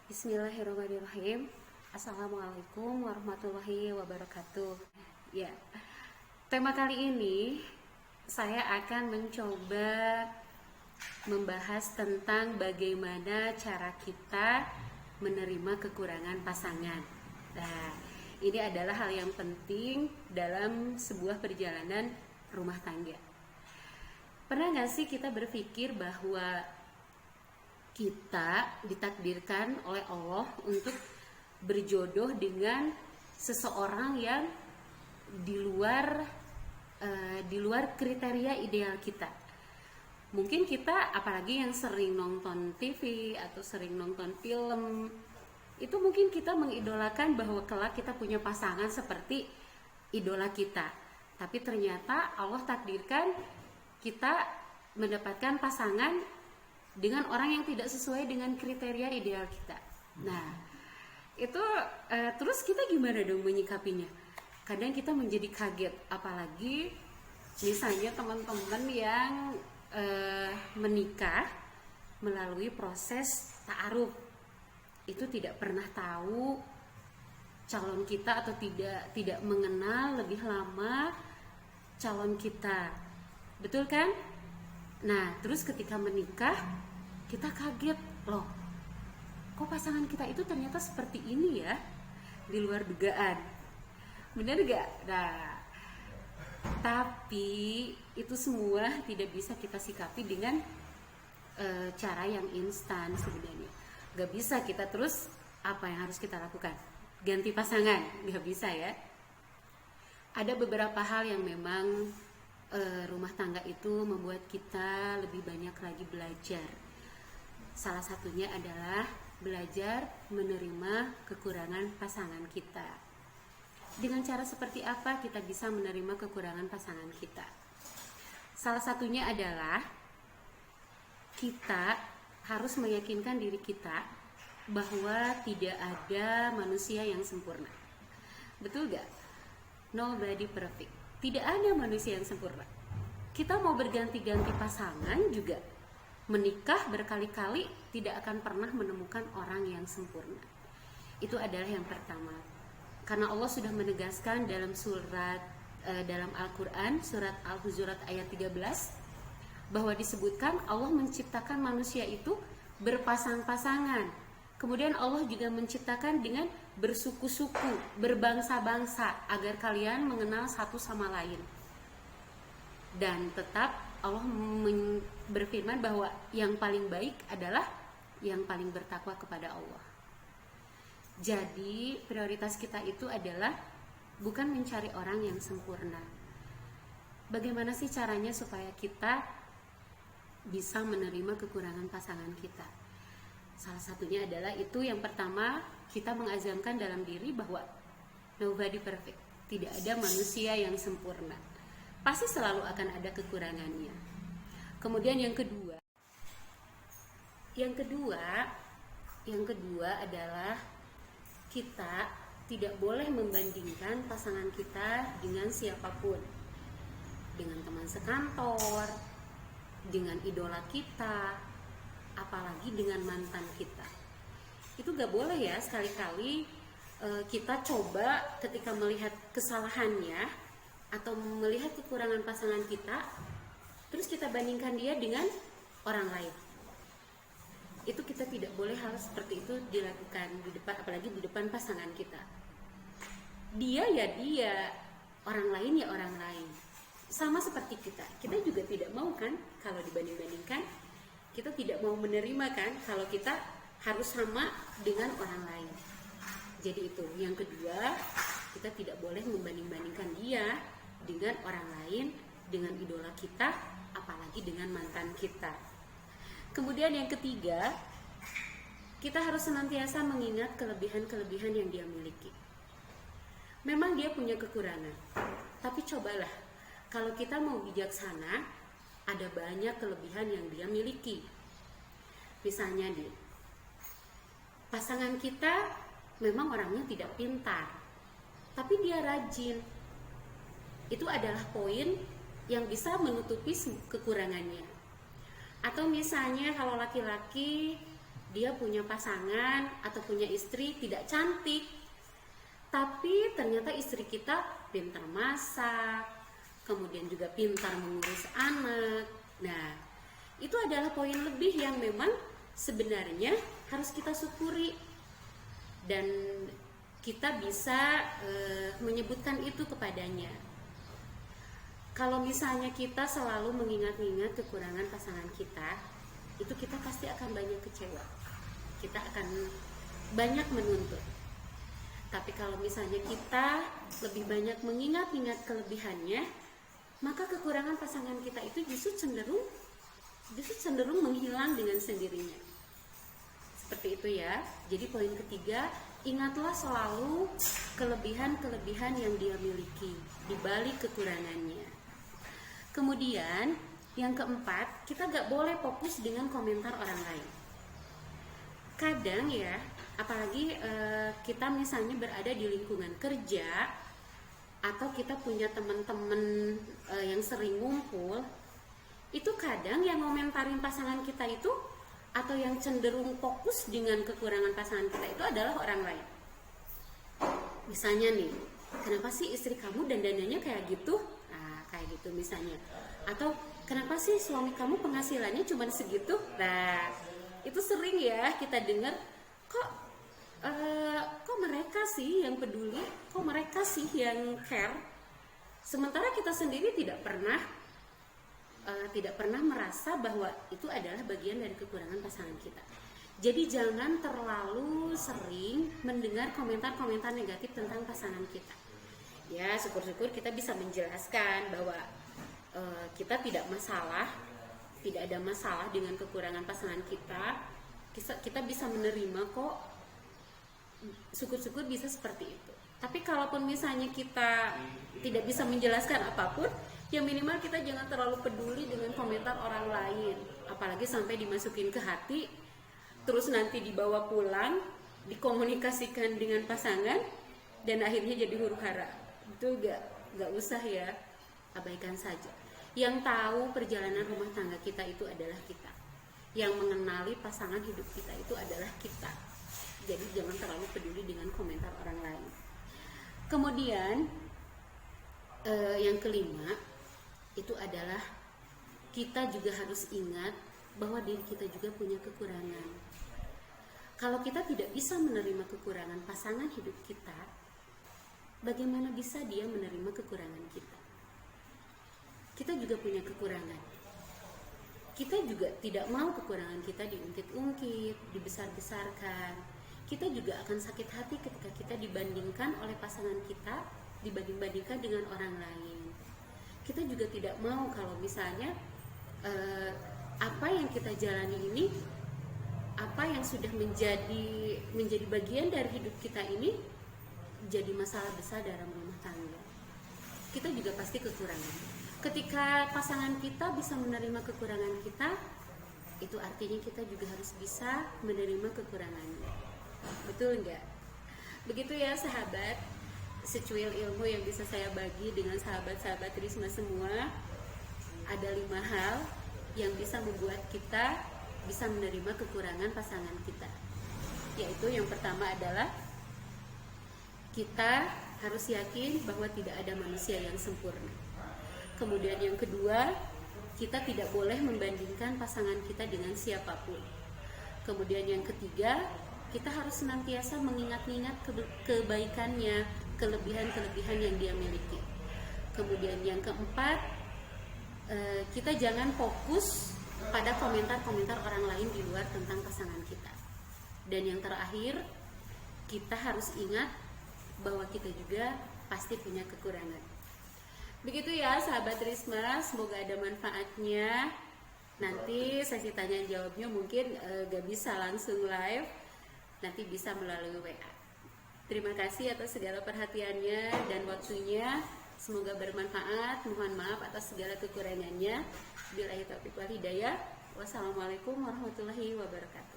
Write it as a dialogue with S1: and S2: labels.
S1: Bismillahirrahmanirrahim. Assalamualaikum warahmatullahi wabarakatuh. Ya, tema kali ini saya akan mencoba membahas tentang bagaimana cara kita menerima kekurangan pasangan. Nah, ini adalah hal yang penting dalam sebuah perjalanan rumah tangga. Pernah nggak sih kita berpikir bahwa kita ditakdirkan oleh Allah untuk berjodoh dengan seseorang yang di luar kriteria ideal kita? Mungkin kita, apalagi yang sering nonton TV atau sering nonton film, itu mungkin kita mengidolakan bahwa kelak kita punya pasangan seperti idola kita. Tapi ternyata Allah takdirkan kita mendapatkan pasangan dengan orang yang tidak sesuai dengan kriteria ideal kita. Nah, itu terus kita gimana dong menyikapinya? Kadang kita menjadi kaget, apalagi misalnya teman-teman yang menikah melalui proses ta'aruf, itu tidak pernah tahu calon kita atau tidak mengenal lebih lama calon kita, betul kan? Nah, terus ketika menikah kita kaget, loh kok pasangan kita itu ternyata seperti ini ya, di luar dugaan, benar gak? Nah, tapi itu semua tidak bisa kita sikapi dengan cara yang instan sebenarnya. Gak bisa kita terus, apa yang harus kita lakukan? Ganti pasangan? Gak bisa ya. Ada beberapa hal yang memang rumah tangga itu membuat kita lebih banyak lagi belajar. Salah satunya adalah belajar menerima kekurangan pasangan kita. Dengan cara seperti apa kita bisa menerima kekurangan pasangan kita? Salah satunya adalah kita harus meyakinkan diri kita bahwa tidak ada manusia yang sempurna. Betul gak? Nobody perfect. Tidak ada manusia yang sempurna. Kita mau berganti-ganti pasangan juga, menikah berkali-kali, tidak akan pernah menemukan orang yang sempurna. Itu adalah yang pertama. Karena Allah sudah menegaskan dalam dalam Al-Quran, surat Al-Hujurat ayat 13, bahwa disebutkan Allah menciptakan manusia itu berpasang-pasangan. Kemudian Allah juga menciptakan dengan bersuku-suku, berbangsa-bangsa, agar kalian mengenal satu sama lain. Dan tetap Allah berfirman bahwa yang paling baik adalah yang paling bertakwa kepada Allah. Jadi prioritas kita itu adalah bukan mencari orang yang sempurna. Bagaimana sih caranya supaya kita bisa menerima kekurangan pasangan kita? Salah satunya adalah itu, yang pertama, kita mengazamkan dalam diri bahwa nobody perfect. Tidak ada manusia yang sempurna. Pasti selalu akan ada kekurangannya. Kemudian yang kedua adalah kita tidak boleh membandingkan pasangan kita dengan siapapun. Dengan teman sekantor, dengan idola kita, apalagi dengan mantan kita. Itu gak boleh ya. Sekali-kali kita coba ketika melihat kesalahannya atau melihat kekurangan pasangan kita, terus kita bandingkan dia dengan orang lain. Itu kita tidak boleh hal seperti itu dilakukan di depan, apalagi di depan pasangan kita. Dia ya dia, orang lain ya orang lain. Sama seperti kita juga tidak mau kan kalau dibanding-bandingkan. Kita tidak mau menerima kan kalau kita harus sama dengan orang lain. Jadi itu yang kedua, kita tidak boleh membanding-bandingkan dia dengan orang lain, dengan idola kita, apalagi dengan mantan kita. Kemudian yang ketiga, kita harus senantiasa mengingat kelebihan-kelebihan yang dia miliki. Memang dia punya kekurangan, tapi cobalah kalau kita mau bijaksana, ada banyak kelebihan yang dia miliki. Misalnya nih, pasangan kita memang orangnya tidak pintar, tapi dia rajin. Itu adalah poin yang bisa menutupi kekurangannya. Atau misalnya kalau laki-laki dia punya pasangan atau punya istri tidak cantik, tapi ternyata istri kita pintar masak, kemudian juga pintar mengurus anak. Nah, itu adalah poin lebih yang memang sebenarnya harus kita syukuri, dan kita bisa menyebutkan itu kepadanya. Kalau misalnya kita selalu mengingat-ingat kekurangan pasangan kita, itu kita pasti akan banyak kecewa, kita akan banyak menuntut. Tapi kalau misalnya kita lebih banyak mengingat-ingat kelebihannya, maka kekurangan pasangan kita itu justru cenderung menghilang dengan sendirinya. Seperti itu ya. Jadi poin ketiga, ingatlah selalu kelebihan-kelebihan yang dia miliki di balik kekurangannya. Kemudian yang keempat, kita gak boleh fokus dengan komentar orang lain. Kadang ya, apalagi kita misalnya berada di lingkungan kerja, atau kita punya teman-teman yang sering ngumpul, itu kadang yang ngomentarin pasangan kita itu, atau yang cenderung fokus dengan kekurangan pasangan kita itu adalah orang lain. Misalnya nih, kenapa sih istri kamu dandanannya kayak gitu? Nah, kayak gitu misalnya. Atau kenapa sih suami kamu penghasilannya cuma segitu? Nah, itu sering ya kita dengar, kok mereka sih yang peduli, kok mereka sih yang care, sementara kita sendiri tidak pernah merasa bahwa itu adalah bagian dari kekurangan pasangan kita. Jadi jangan terlalu sering mendengar komentar-komentar negatif tentang pasangan kita. Ya, syukur-syukur kita bisa menjelaskan bahwa kita tidak ada masalah dengan kekurangan pasangan kita. Kita bisa menerima kok, syukur-syukur bisa seperti itu. Tapi kalaupun misalnya kita tidak bisa menjelaskan apapun, ya minimal kita jangan terlalu peduli dengan komentar orang lain, apalagi sampai dimasukin ke hati, terus nanti dibawa pulang, dikomunikasikan dengan pasangan, dan akhirnya jadi huru-hara. Itu gak usah ya, abaikan saja. Yang tahu perjalanan rumah tangga kita itu adalah kita, yang mengenali pasangan hidup kita itu adalah kita. Jadi jangan terlalu peduli dengan komentar orang lain. Kemudian yang kelima itu adalah kita juga harus ingat bahwa diri kita juga punya kekurangan. Kalau kita tidak bisa menerima kekurangan pasangan hidup kita, bagaimana bisa dia menerima kekurangan kita? Kita juga punya kekurangan. Kita juga tidak mau kekurangan kita diungkit-ungkit, dibesar-besarkan. Kita juga akan sakit hati ketika kita dibandingkan oleh pasangan kita, dibanding-bandingkan dengan orang lain. Kita juga tidak mau kalau misalnya apa yang kita jalani ini, apa yang sudah menjadi bagian dari hidup kita ini, jadi masalah besar dalam rumah tangga. Kita juga pasti kekurangan. Ketika pasangan kita bisa menerima kekurangan kita, itu artinya kita juga harus bisa menerima kekurangannya. Betul enggak? Begitu ya sahabat, secuil ilmu yang bisa saya bagi dengan sahabat-sahabat Risma semua. Ada 5 hal yang bisa membuat kita bisa menerima kekurangan pasangan kita. Yaitu yang pertama adalah kita harus yakin bahwa tidak ada manusia yang sempurna. Kemudian yang kedua, kita tidak boleh membandingkan pasangan kita dengan siapapun. Kemudian yang ketiga, kita harus senantiasa mengingat-ingat kebaikannya, kelebihan-kelebihan yang dia miliki. Kemudian yang keempat, kita jangan fokus pada komentar-komentar orang lain di luar tentang pasangan kita. Dan yang terakhir, kita harus ingat bahwa kita juga pasti punya kekurangan. Begitu ya sahabat Risma, semoga ada manfaatnya. Nanti sesi tanya jawabnya mungkin gak bisa langsung live, nanti bisa melalui WA. Terima kasih atas segala perhatiannya dan waktunya. Semoga bermanfaat. Mohon maaf atas segala kekurangannya. Billahi taufiq wal hidayah. Wassalamualaikum warahmatullahi wabarakatuh.